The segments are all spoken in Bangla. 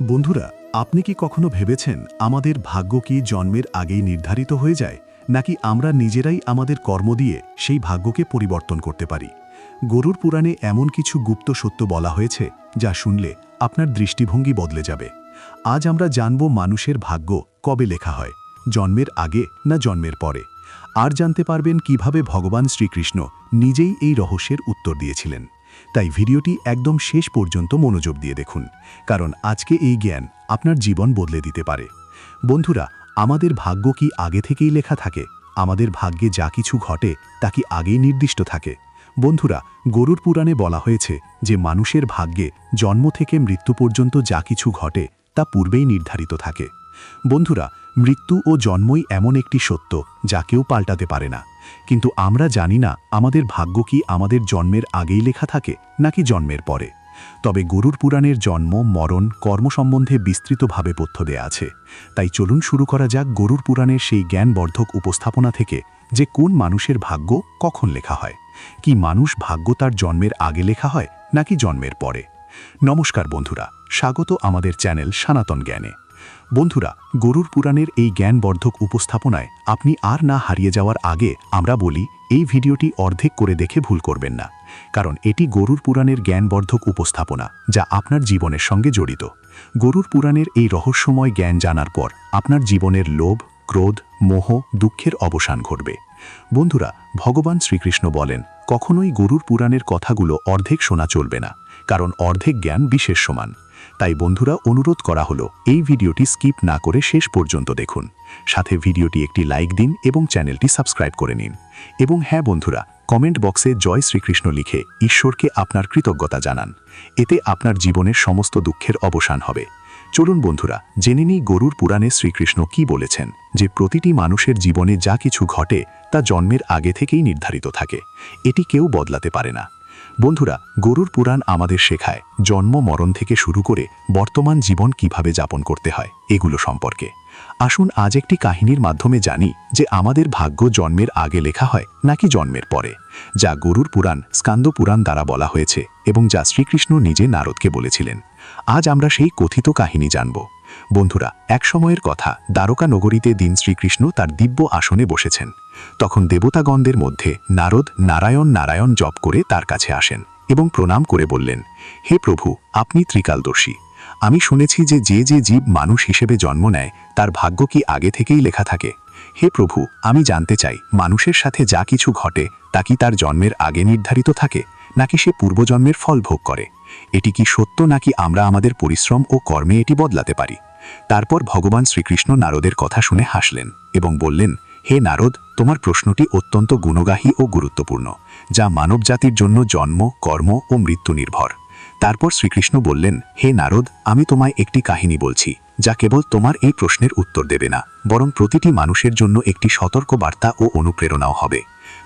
বন্ধুরা, আপনি কি কখনো ভেবেছেন আমাদের ভাগ্য কি জন্মের আগেই নির্ধারিত হয়ে যায়, নাকি আমরা নিজেরাই আমাদের কর্ম দিয়ে সেই ভাগ্যকে পরিবর্তন করতে পারি? গরুর পুরাণে এমন কিছু গুপ্ত সত্য বলা হয়েছে যা শুনলে আপনার দৃষ্টিভঙ্গি বদলে যাবে। আজ আমরা জানব মানুষের ভাগ্য কবে লেখা হয়, জন্মের আগে না জন্মের পরে। আর জানতে পারবেন কিভাবে ভগবান শ্রীকৃষ্ণ নিজেই এই রহস্যের উত্তর দিয়েছিলেন। তাই ভিডিওটি একদম শেষ পর্যন্ত মনোযোগ দিয়ে দেখুন, কারণ আজকে এই জ্ঞান আপনার জীবন বদলে দিতে পারে। বন্ধুরা, আমাদের ভাগ্য কি আগে থেকেই লেখা থাকে? আমাদের ভাগ্যে যা কিছু ঘটে তা কি আগেই নির্দিষ্ট থাকে? বন্ধুরা, গরুর পুরাণে বলা হয়েছে যে মানুষের ভাগ্যে জন্ম থেকে মৃত্যু পর্যন্ত যা কিছু ঘটে তা পূর্বেই নির্ধারিত থাকে। বন্ধুরা, মৃত্যু ও জন্মই এমন একটি সত্য যা কেউ পাল্টাতে পারে না। কিন্তু আমরা জানি না আমাদের ভাগ্য কি আমাদের জন্মের আগেই লেখা থাকে নাকি জন্মের পরে। তবে গরুর পুরাণের জন্ম, মরণ, কর্ম সম্বন্ধে বিস্তৃতভাবে তথ্য দেয়া আছে। তাই চলুন শুরু করা যাক গরুর পুরাণের সেই জ্ঞানবর্ধক উপস্থাপনা থেকে, যে কোন মানুষের ভাগ্য কখন লেখা হয়। কি মানুষ ভাগ্য তার জন্মের আগে লেখা হয় নাকি জন্মের পরে? নমস্কার বন্ধুরা, স্বাগত আমাদের চ্যানেল সনাতন জ্ঞানে। বন্ধুরা, গরুর পুরাণের এই জ্ঞানবর্ধক উপস্থাপনায় আপনি আর না হারিয়ে যাওয়ার আগে আমরা বলি, এই ভিডিওটি অর্ধেক করে দেখে ভুল করবেন না, কারণ এটি গরুর পুরাণের জ্ঞানবর্ধক উপস্থাপনা যা আপনার জীবনের সঙ্গে জড়িত। গরুর পুরাণের এই রহস্যময় জ্ঞান জানার পর আপনার জীবনের লোভ, ক্রোধ, মোহ, দুঃখের অবসান ঘটবে। বন্ধুরা, ভগবান শ্রীকৃষ্ণ বলেন, কখনোই গরুর পুরাণের কথাগুলো অর্ধেক শোনা চলবে না, কারণ অর্ধেক জ্ঞান বিশেষ সমান। তাই বন্ধুরা, অনুরোধ করা হলো এই ভিডিওটি স্কিপ না করে শেষ পর্যন্ত দেখুন। সাথে ভিডিওটি একটি লাইক দিন এবং চ্যানেলটি সাবস্ক্রাইব করে নিন। এবং হ্যাঁ বন্ধুরা, কমেন্ট বক্সে জয় শ্রীকৃষ্ণ লিখে ঈশ্বরকে আপনার কৃতজ্ঞতা জানান। এতে আপনার জীবনের সমস্ত দুঃখের অবসান হবে। চলুন বন্ধুরা, জেনে নিই গরুর পুরাণে শ্রীকৃষ্ণ কি বলেছেন, যে প্রতিটি মানুষের জীবনে যা কিছু ঘটে তা জন্মের আগে থেকেই নির্ধারিত থাকে। এটি কেউ বদলাতে পারে না। বন্ধুরা, গরুর পুরাণ আমাদের শেখায় জন্ম, মরণ থেকে শুরু করে বর্তমান জীবন কিভাবে যাপন করতে হয় এগুলো সম্পর্কে। আসুন আজ একটি কাহিনীর মাধ্যমে জানি যে আমাদের ভাগ্য জন্মের আগে লেখা হয় নাকি জন্মের পরে, যা গরুর পুরাণ, স্কান্দ পুরাণ দ্বারা বলা হয়েছে এবং যা শ্রীকৃষ্ণ নিজে নারদকে বলেছিলেন। আজ আমরা সেই কথিত কাহিনী জানব। বন্ধুরা, এক সময়ের কথা, দ্বারকা নগরীতে দিন শ্রীকৃষ্ণ তার দিব্য আসনে বসেছেন। তখন দেবতাগণদের মধ্যে নারদ নারায়ণ নারায়ণ জপ করে তার কাছে আসেন এবং প্রণাম করে বললেন, হে প্রভু, আপনি ত্রিকালদর্শী। আমি শুনেছি যে যে জীব মানুষ হিসেবে জন্ম নেয় তার ভাগ্য কি আগে থেকেই লেখা থাকে। হে প্রভু, আমি জানতে চাই, মানুষের সাথে যা কিছু ঘটে তা কি তার জন্মের আগে নির্ধারিত থাকে নাকি সে পূর্বজন্মের ফল ভোগ করে? এটি কি সত্য নাকি আমরা আমাদের পরিশ্রম ও কর্মে এটি বদলাতে পারি? তারপর ভগবান শ্রীকৃষ্ণ নারদের কথা শুনে হাসলেন এবং বললেন, হে নারদ, তোমার প্রশ্নটি অত্যন্ত গুণগাহী ও গুরুত্বপূর্ণ, যা মানবজাতির জন্য জন্ম, কর্ম ও মৃত্যু নির্ভর। তারপর শ্রীকৃষ্ণ বললেন, হে নারদ, আমি তোমায় একটি কাহিনী বলছি, যা কেবল তোমার এই প্রশ্নের উত্তর দেবে না, বরং প্রতিটি মানুষের জন্য একটি সতর্ক বার্তা ও অনুপ্রেরণাও হবে।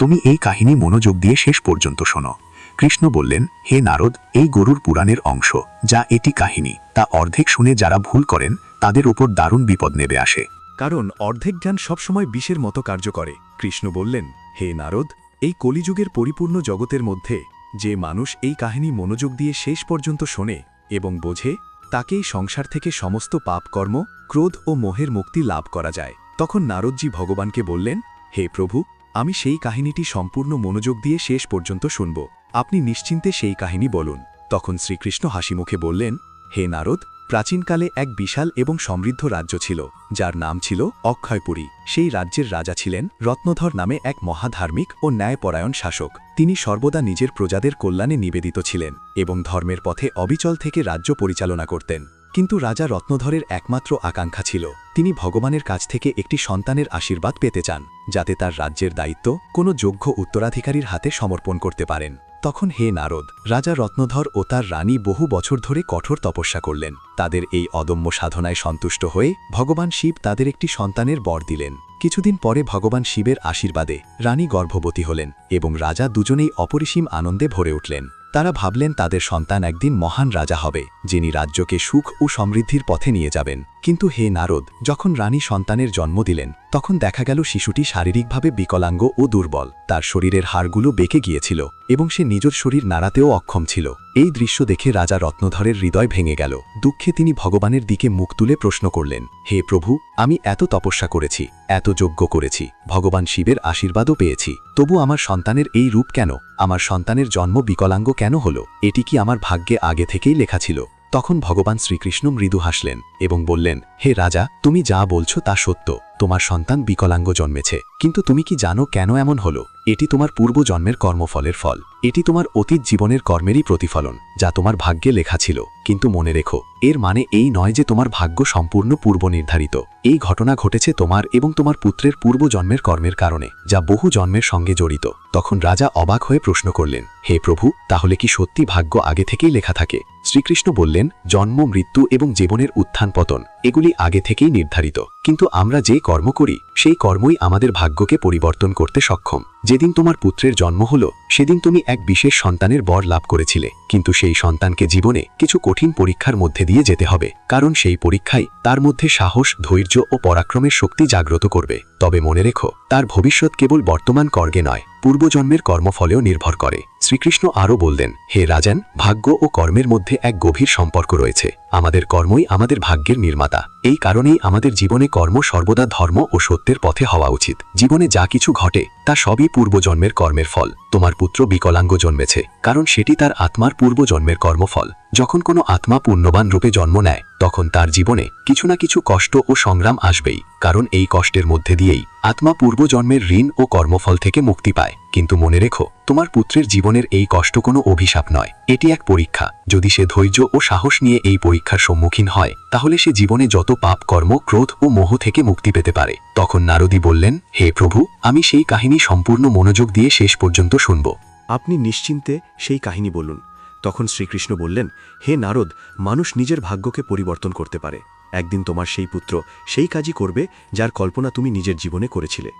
তুমি এই কাহিনী মনোযোগ দিয়ে শেষ পর্যন্ত শোনো। কৃষ্ণ বললেন, হে নারদ, এই গরুর পুরাণের অংশ, যা এটি কাহিনী, তা অর্ধেক শুনে যারা ভুল করেন তাদের উপর দারুণ বিপদ নেমে আসে। কারণ অর্ধেক জ্ঞান সবসময় বিষের মতো কার্য করে। কৃষ্ণ বললেন, হে নারদ, এই কলিযুগের পরিপূর্ণ জগতের মধ্যে যে মানুষ এই কাহিনী মনোযোগ দিয়ে শেষ পর্যন্ত শোনে এবং বোঝে, তাকেই সংসার থেকে সমস্ত পাপ কর্ম, ক্রোধ ও মোহের মুক্তি লাভ করা যায়। তখন নারদজি ভগবানকে বললেন, হে প্রভু, আমি সেই কাহিনীটি সম্পূর্ণ মনোযোগ দিয়ে শেষ পর্যন্ত শুনব। আপনি নিশ্চিন্তে সেই কাহিনী বলুন। তখন শ্রীকৃষ্ণ হাসিমুখে বললেন, হে নারদ, প্রাচীনকালে এক বিশাল এবং সমৃদ্ধ রাজ্য ছিল, যার নাম ছিল অক্ষয়পুরী। সেই রাজ্যের রাজা ছিলেন রত্নধর নামে এক মহাধার্মিক ও ন্যায়পরায়ণ শাসক। তিনি সর্বদা নিজের প্রজাদের কল্যাণে নিবেদিত ছিলেন এবং ধর্মের পথে অবিচল থেকে রাজ্য পরিচালনা করতেন। কিন্তু রাজা রত্নধরের একমাত্র আকাঙ্ক্ষা ছিল, তিনি ভগবানের কাছ থেকে একটি সন্তানের আশীর্বাদ পেতে চান, যাতে তার রাজ্যের দায়িত্ব কোনো যোগ্য উত্তরাধিকারীর হাতে সমর্পণ করতে পারেন। তখন হে নারদ, রাজা রত্নধর ও তার রানী বহু বছর ধরে কঠোর তপস্যা করলেন। তাদের এই অদম্য সাধনায় সন্তুষ্ট হয়ে ভগবান শিব তাদের একটি সন্তানের বর দিলেন। কিছুদিন পরে ভগবান শিবের আশীর্বাদে রানী গর্ভবতী হলেন এবং রাজা দুজনেই অপরিসীম আনন্দে ভরে উঠলেন। তারা ভাবলেন তাদের সন্তান একদিন মহান রাজা হবে, যিনি রাজ্যকে সুখ ও সমৃদ্ধির পথে নিয়ে যাবেন। কিন্তু হে নারদ, যখন রানী সন্তানের জন্ম দিলেন, তখন দেখা গেল শিশুটি শারীরিকভাবে বিকলাঙ্গ ও দুর্বল, তার শরীরের হাড়গুলো বেঁকে গিয়েছিল এবং সে নিজের শরীর নাড়াতেও অক্ষম ছিল। এই দৃশ্য দেখে রাজা রত্নধরের হৃদয় ভেঙে গেল। দুঃখে তিনি ভগবানের দিকে মুখ তুলে প্রশ্ন করলেন, হে প্রভু, আমি এত তপস্যা করেছি, এত যজ্ঞ করেছি, ভগবান শিবের আশীর্বাদও পেয়েছি, তবু আমার সন্তানের এই রূপ কেন? আমার সন্তানের জন্ম বিকলাঙ্গ কেন হলো? এটি কি আমার ভাগ্যে আগে থেকেই লেখা ছিল? তখন ভগবান শ্রীকৃষ্ণ মৃদু হাসলেন এবং বললেন, হে রাজা, তুমি যা বলছো তা সত্য, তোমার সন্তান বিকলাঙ্গ জন্মেছে, কিন্তু তুমি কি জানো কেন এমন হলো? এটি তোমার পূর্বজন্মের কর্মফলের ফল। এটি তোমার অতীত জীবনের কর্মেরই প্রতিফলন, যা তোমার ভাগ্যে লেখা ছিল। কিন্তু মনে রেখো, এর মানে এই নয় যে তোমার ভাগ্য সম্পূর্ণ পূর্ব নির্ধারিত। এই ঘটনা ঘটেছে তোমার এবং তোমার পুত্রের পূর্বজন্মের কর্মের কারণে, যা বহু জন্মের সঙ্গে জড়িত। তখন রাজা অবাক হয়ে প্রশ্ন করলেন, হে প্রভু, তাহলে কি সত্যি ভাগ্য আগে থেকেই লেখা থাকে? শ্রীকৃষ্ণ বললেন, জন্ম, মৃত্যু এবং জীবনের উত্থান পতন এগুলি আগে থেকেই নির্ধারিত, কিন্তু আমরা যে কর্ম করি সেই কর্মই আমাদের ভাগ্যকে পরিবর্তন করতে সক্ষম। যেদিন তোমার পুত্রের জন্ম হলো সেদিন তুমি এক বিশেষ সন্তানের বর লাভ করেছিলে, কিন্তু সেই সন্তানকে জীবনে কিছু কঠিন পরীক্ষার মধ্যে দিয়ে যেতে হবে, কারণ সেই পরীক্ষাই তার মধ্যে সাহস, ধৈর্য ও পরাক্রমের শক্তি জাগ্রত করবে। তবে মনে রেখো, তার ভবিষ্যৎ কেবল বর্তমান কর্গে নয়, পূর্বজন্মের কর্মফলেও নির্ভর করে। শ্রীকৃষ্ণ আরও বললেন, হে রাজান, ভাগ্য ও কর্মের মধ্যে এক গভীর সম্পর্ক রয়েছে। আমাদের কর্মই আমাদের ভাগ্যের নির্মাতা। এই কারণেই আমাদের জীবনে কর্ম সর্বদা ধর্ম ও সত্যের পথে হওয়া উচিত। জীবনে যা কিছু ঘটে তা সবই পূর্বজন্মের কর্মের ফল। তোমার পুত্র বিকলাঙ্গ জন্মেছে কারণ সেটি তার আত্মার পূর্বজন্মের কর্মফল। যখন কোনো আত্মা পুণ্যবান রূপে জন্ম নেয় তখন তার জীবনে কিছু না কিছু কষ্ট ও সংগ্রাম আসবেই, কারণ এই কষ্টের মধ্যে দিয়েই আত্মা পূর্বজন্মের ঋণ ও কর্মফল থেকে মুক্তি পায়। কিন্তু মনে রেখো, তোমার পুত্রের জীবনের এই কষ্ট কোনো অভিশাপ নয়, এটি এক পরীক্ষা। যদি সে ধৈর্য ও সাহস নিয়ে এই পরীক্ষার সম্মুখীন হয় তাহলে সে জীবনে যত পাপ, কর্ম, ক্রোধ ও মোহ থেকে মুক্তি পেতে পারে। তখন নারদী বললেন, হে প্রভু, আমি সেই কাহিনী সম্পূর্ণ মনোযোগ দিয়ে শেষ পর্যন্ত শুনব। আপনি নিশ্চিন্তে সেই কাহিনী বলুন। তখন শ্রীকৃষ্ণ বললেন, হে নারদ, মানুষ নিজের ভাগ্যকে পরিবর্তন করতে পারে। একদিন তোমার সেই পুত্র সেই কাজই করবে যার কল্পনা তুমি নিজের জীবনে করেছিলে।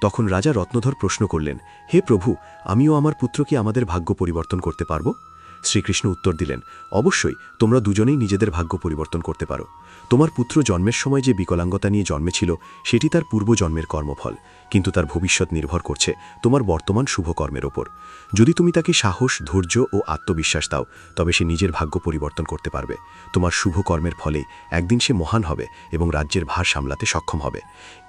তখন রাজা রত্নধর প্রশ্ন করলেন, হে প্রভু, আমিও আমার পুত্র কি আমাদের ভাগ্য পরিবর্তন করতে পারব? শ্রীকৃষ্ণ উত্তর দিলেন, অবশ্যই, তোমরা দুজনেই নিজেদের ভাগ্য পরিবর্তন করতে পারো। তোমার পুত্র জন্মের সময় যে বিকলাঙ্গতা নিয়ে জন্মেছিল সেটি তার পূর্বজন্মের কর্মফল, কিন্তু তার ভবিষ্যৎ নির্ভর করছে তোমার বর্তমান শুভ কর্মের ওপর। যদি তুমি তাকে সাহস, ধৈর্য ও আত্মবিশ্বাস দাও তবে সে নিজের ভাগ্য পরিবর্তন করতে পারবে। তোমার শুভ কর্মের ফলে একদিন সে মহান হবে এবং রাজ্যের ভার সামলাতে সক্ষম হবে।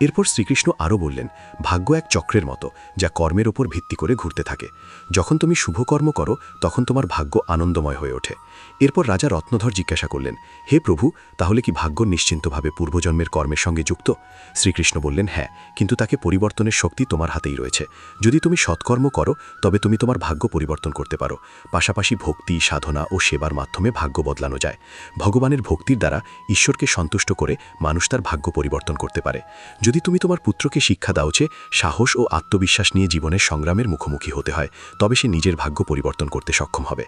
এরপর শ্রীকৃষ্ণ আরও বললেন, ভাগ্য এক চক্রের মতো যা কর্মের ওপর ভিত্তি করে ঘুরতে থাকে। যখন তুমি শুভ কর্ম করো তখন তোমার ভাগ্য আনন্দময় হয়ে ওঠে। এরপর রাজা রত্নধর জিজ্ঞাসা করলেন, হে প্রভু, তাহলে কি ভাগ্য নিশ্চিন্তভাবে পূর্বজন্মের কর্মের সঙ্গে যুক্ত? শ্রীকৃষ্ণ বললেন, হ্যাঁ, কিন্তু তাকে পরিবর্তনের শক্তি তোমার হাতেই রয়েছে। যদি তুমি সৎকর্ম করো তবে তুমি তোমার ভাগ্য পরিবর্তন করতে পারো। পাশাপাশি ভক্তি, সাধনা ও সেবার মাধ্যমে ভাগ্য বদলানো যায়। ভগবানের ভক্তির দ্বারা ঈশ্বরকে সন্তুষ্ট করে মানুষ তার ভাগ্য পরিবর্তন করতে পারে। যদি তুমি তোমার পুত্রকে শিক্ষা দাও যে সাহস ও আত্মবিশ্বাস নিয়ে জীবনের সংগ্রামের মুখোমুখি হতে হয়, তবে সে নিজের ভাগ্য পরিবর্তন করতে সক্ষম হবে।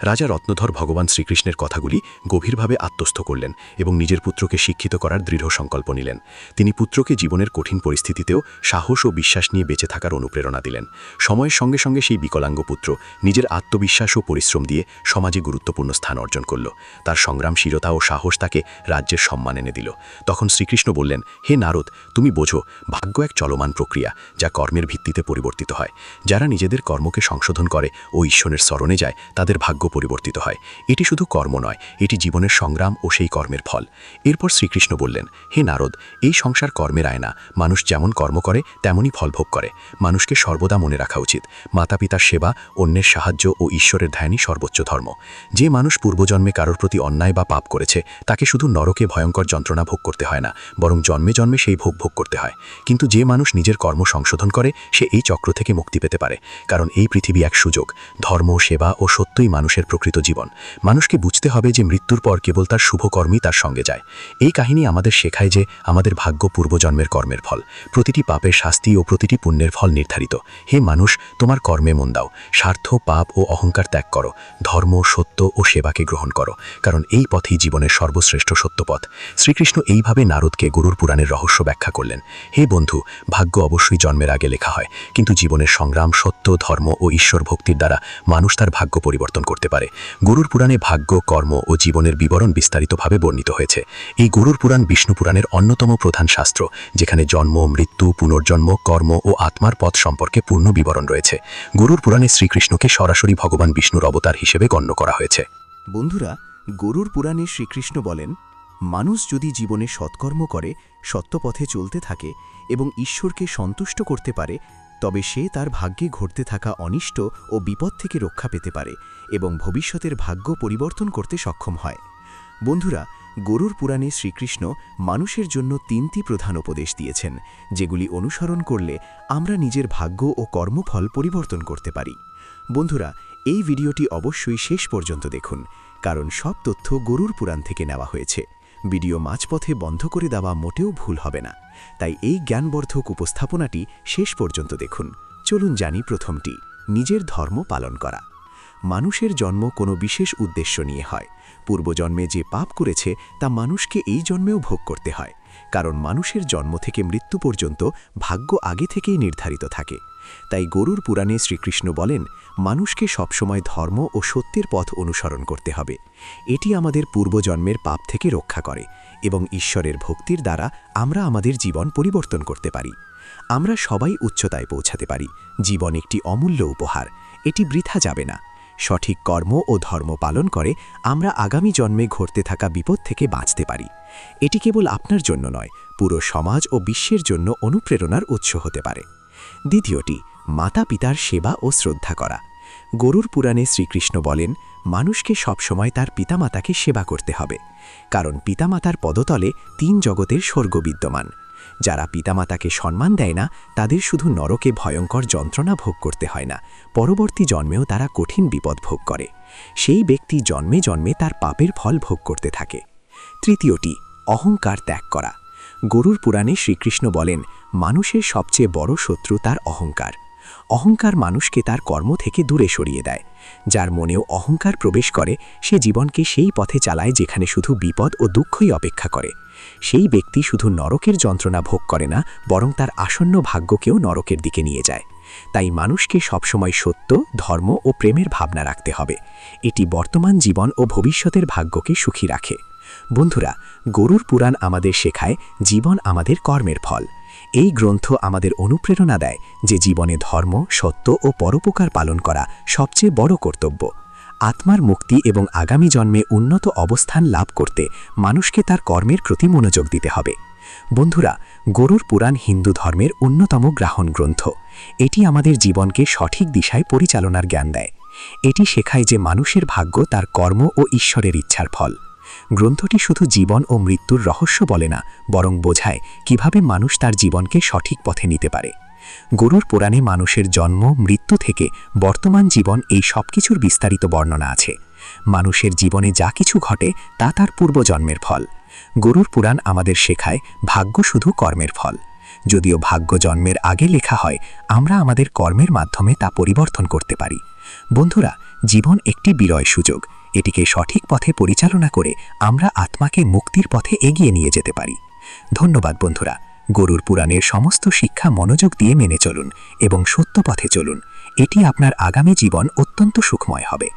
রাজা রত্নধর ভগবান শ্রীকৃষ্ণের কথাগুলি গভীরভাবে আত্মস্থ করলেন এবং নিজের পুত্রকে শিক্ষিত করার দৃঢ় সংকল্প নিলেন। তিনি পুত্রকে জীবনের কঠিন পরিস্থিতিতেও সাহস ও বিশ্বাস নিয়ে বেঁচে থাকার অনুপ্রেরণা দিলেন। সময়ের সঙ্গে সঙ্গে সেই বিকলাঙ্গ পুত্র নিজের আত্মবিশ্বাস ও পরিশ্রম দিয়ে সমাজে গুরুত্বপূর্ণ স্থান অর্জন করল। তার সংগ্রামশীলতা ও সাহস তাকে রাজ্যের সম্মান এনে দিল। তখন শ্রীকৃষ্ণ বললেন, হে নারদ, তুমি বোঝো, ভাগ্য এক চলমান প্রক্রিয়া যা কর্মের ভিত্তিতে পরিবর্তিত হয়। যারা নিজেদের কর্মকে সংশোধন করে ও ঈশ্বরের শরণে যায় তাদের ভাগ্য পরিবর্তিত হয়। এটি শুধু কর্ম নয়, এটি জীবনের সংগ্রাম ও সেই কর্মের ফল। এরপর শ্রীকৃষ্ণ বললেন, হে নারদ, এই সংসার কর্মের আয়না। মানুষ যেমন কর্ম করে তেমনই ফল ভোগ করে। মানুষকে সর্বদা মনে রাখা উচিত, মাতা পিতার সেবা, অন্যের সাহায্য ও ঈশ্বরের ধ্যানই সর্বোচ্চ ধর্ম। যে মানুষ পূর্বজন্মে কারোর প্রতি অন্যায় বা পাপ করেছে তাকে শুধু নরকে ভয়ঙ্কর যন্ত্রণা ভোগ করতে হয় না, বরং জন্মে জন্মে সেই ভোগ ভোগ করতে হয়। কিন্তু যে মানুষ নিজের কর্ম সংশোধন করে সে এই চক্র থেকে মুক্তি পেতে পারে, কারণ এই পৃথিবী এক সুযোগ। ধর্ম, সেবা ও সত্যই মানুষের প্রকৃত জীবন। মানুষকে বুঝতে হবে যে মৃত্যুর পর কেবল তার শুভ কর্মই তার সঙ্গে যায়। এই কাহিনী আমাদের শেখায় যে আমাদের ভাগ্য পূর্বজন্মের কর্মের ফল। প্রতিটি পাপের শাস্তি ও প্রতিটি পুণ্যের ফল নির্ধারিত। হে মানুষ, তোমার কর্মে মন দাও, স্বার্থ, পাপ ও অহংকার ত্যাগ করো, ধর্ম, সত্য ও সেবাকে গ্রহণ করো, কারণ এই পথই জীবনের সর্বশ্রেষ্ঠ সত্যপথ। শ্রীকৃষ্ণ এইভাবে নারদকে গরুর পুরাণের রহস্য ব্যাখ্যা করলেন। হে বন্ধু, ভাগ্য অবশ্যই জন্মের আগে লেখা হয়, কিন্তু জীবনের সংগ্রাম, সত্য, ধর্ম ও ঈশ্বর ভক্তির দ্বারা মানুষ তার ভাগ্য পরিবর্তন করতে পারে। গরুর পুরাণ পুরাণে ভাগ্য, কর্ম ও জীবনের বিবরণ বিস্তারিতভাবে বর্ণিত হয়েছে। এই গরুর পুরাণ বিষ্ণু পুরাণের অন্যতম প্রধান শাস্ত্র, যেখানে জন্ম, মৃত্যু, পুনর্জন্ম, কর্ম ও আত্মার পথ সম্পর্কে পূর্ণ বিবরণ রয়েছে। গরুর পুরাণে শ্রীকৃষ্ণকে সরাসরি ভগবান বিষ্ণুর অবতার হিসেবে গণ্য করা হয়েছে। বন্ধুরা, গরুর পুরাণে শ্রীকৃষ্ণ বলেন, মানুষ যদি জীবনে সৎকর্ম করে, সত্যপথে চলতে থাকে এবং ঈশ্বরকে সন্তুষ্ট করতে পারে, তবে সে তার ভাগ্যে ঘটতে থাকা অনিষ্ট ও বিপদ থেকে রক্ষা পেতে পারে এবং ভবিষ্যতের ভাগ্য পরিবর্তন করতে সক্ষম হয়। বন্ধুরা, গরুর পুরাণে শ্রীকৃষ্ণ মানুষের জন্য 3টি প্রধান উপদেশ দিয়েছেন, যেগুলি অনুসরণ করলে আমরা নিজের ভাগ্য ও কর্মফল পরিবর্তন করতে পারি। বন্ধুরা, এই ভিডিওটি অবশ্যই শেষ পর্যন্ত দেখুন, কারণ সব তথ্য গরুর পুরাণ থেকে নেওয়া হয়েছে। ভিডিও মাঝপথে বন্ধ করে দেওয়া মোটেও ভুল হবে না, তাই এই জ্ঞানবর্ধক উপস্থাপনাটি শেষ পর্যন্ত দেখুন। চলুন জানি প্রথমটি, নিজের ধর্ম পালন করা। মানুষের জন্ম কোনো বিশেষ উদ্দেশ্য নিয়ে হয়। পূর্বজন্মে যে পাপ করেছে তা মানুষকে এই জন্মেও ভোগ করতে হয়, কারণ মানুষের জন্ম থেকে মৃত্যু পর্যন্ত ভাগ্য আগে থেকেই নির্ধারিত থাকে। তাই গরুর পুরাণে শ্রীকৃষ্ণ বলেন, মানুষকে সবসময় ধর্ম ও সত্যের পথ অনুসরণ করতে হবে। এটি আমাদের পূর্বজন্মের পাপ থেকে রক্ষা করে এবং ঈশ্বরের ভক্তির দ্বারা আমরা আমাদের জীবন পরিবর্তন করতে পারি। আমরা সবাই উচ্চতায় পৌঁছাতে পারি। জীবন একটি অমূল্য উপহার, এটি বৃথা যাবে না। সঠিক কর্ম ও ধর্ম পালন করে আমরা আগামী জন্মে ঘটতে থাকা বিপদ থেকে বাঁচতে পারি। এটি কেবল আপনার জন্য নয়, পুরো সমাজ ও বিশ্বের জন্য অনুপ্রেরণার উৎস হতে পারে। দ্বিতীয়টি, মাতা পিতার সেবা ও শ্রদ্ধা করা। গরুর পুরাণে শ্রীকৃষ্ণ বলেন, মানুষকে সবসময় তার পিতামাতাকে সেবা করতে হবে, কারণ পিতামাতার পদতলে 3 জগতের স্বর্গ বিদ্যমান। যারা পিতামাতাকে সম্মান দেয় না, তাদের শুধু নরকে ভয়ঙ্কর যন্ত্রণা ভোগ করতে হয় না, পরবর্তী জন্মেও তারা কঠিন বিপদ ভোগ করে। সেই ব্যক্তি জন্মে জন্মে তার পাপের ফল ভোগ করতে থাকে। তৃতীয়টি, অহংকার ত্যাগ করা। গরুর পুরাণে শ্রীকৃষ্ণ বলেন, মানুষের সবচেয়ে বড় শত্রু তার অহংকার। অহংকার মানুষকে তার কর্ম থেকে দূরে সরিয়ে দেয়। যার মনেও অহংকার প্রবেশ করে, সে জীবনকে সেই পথে চালায় যেখানে শুধু বিপদ ও দুঃখই অপেক্ষা করে। সেই ব্যক্তি শুধু নরকের যন্ত্রণা ভোগ করে না, বরং তার আসন্ন ভাগ্যকেও নরকের দিকে নিয়ে যায়। তাই মানুষকে সবসময় সত্য, ধর্ম ও প্রেমের ভাবনা রাখতে হবে। এটি বর্তমান জীবন ও ভবিষ্যতের ভাগ্যকে সুখী রাখে। বন্ধুরা, গরুর পুরাণ আমাদের শেখায়, জীবন আমাদের কর্মের ফল। এই গ্রন্থ আমাদের অনুপ্রেরণা দেয় যে জীবনে ধর্ম, সত্য ও পরোপকার পালন করা সবচেয়ে বড় কর্তব্য। আত্মার মুক্তি এবং আগামী জন্মে উন্নত অবস্থান লাভ করতে মানুষকে তার কর্মের প্রতি মনোযোগ দিতে হবে। বন্ধুরা, গরুর পুরাণ হিন্দু ধর্মের অন্যতম গ্রহণ গ্রন্থ। এটি আমাদের জীবনকে সঠিক দিশায় পরিচালনার জ্ঞান দেয়। এটি শেখায় যে মানুষের ভাগ্য তার কর্ম ও ঈশ্বরের ইচ্ছার ফল। গ্রন্থটি শুধু জীবন ও মৃত্যুর রহস্য বলে না, বরং বোঝায় কিভাবে মানুষ তার জীবনকে সঠিক পথে নিতে পারে। গরুর পুরাণে মানুষের জন্ম, মৃত্যু থেকে বর্তমান জীবন এই সব কিছুর বিস্তারিত বর্ণনা আছে। মানুষের জীবনে যা কিছু ঘটে তা তার পূর্বজন্মের ফল। গরুর পুরাণ আমাদের শেখায়, ভাগ্য শুধু কর্মের ফল। যদিও ভাগ্য জন্মের আগে লেখা হয়, আমরা আমাদের কর্মের মাধ্যমে তা পরিবর্তন করতে পারি। বন্ধুরা, জীবন একটি বিরয় সুযোগ। এটিকে সঠিক পথে পরিচালনা করে আমরা আত্মাকে মুক্তির পথে এগিয়ে নিয়ে যেতে পারি। ধন্যবাদ বন্ধুরা। গরুর পুরাণের সমস্ত শিক্ষা মনোযোগ দিয়ে মেনে চলুন এবং সত্য পথে চলুন। এটি আপনার আগামী জীবন অত্যন্ত সুখময় হবে।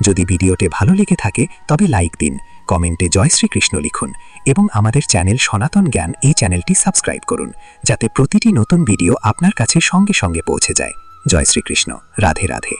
যদি ভিডিওটি ভালো লেগে থাকে তবে লাইক দিন, কমেন্টে জয় শ্রীকৃষ্ণ লিখুন এবং আমাদের চ্যানেল সনাতন জ্ঞান এই চ্যানেলটি সাবস্ক্রাইব করুন, যাতে প্রতিটি নতুন ভিডিও আপনার কাছে সঙ্গে সঙ্গে পৌঁছে যায়। জয় শ্রীকৃষ্ণ। রাধে রাধে।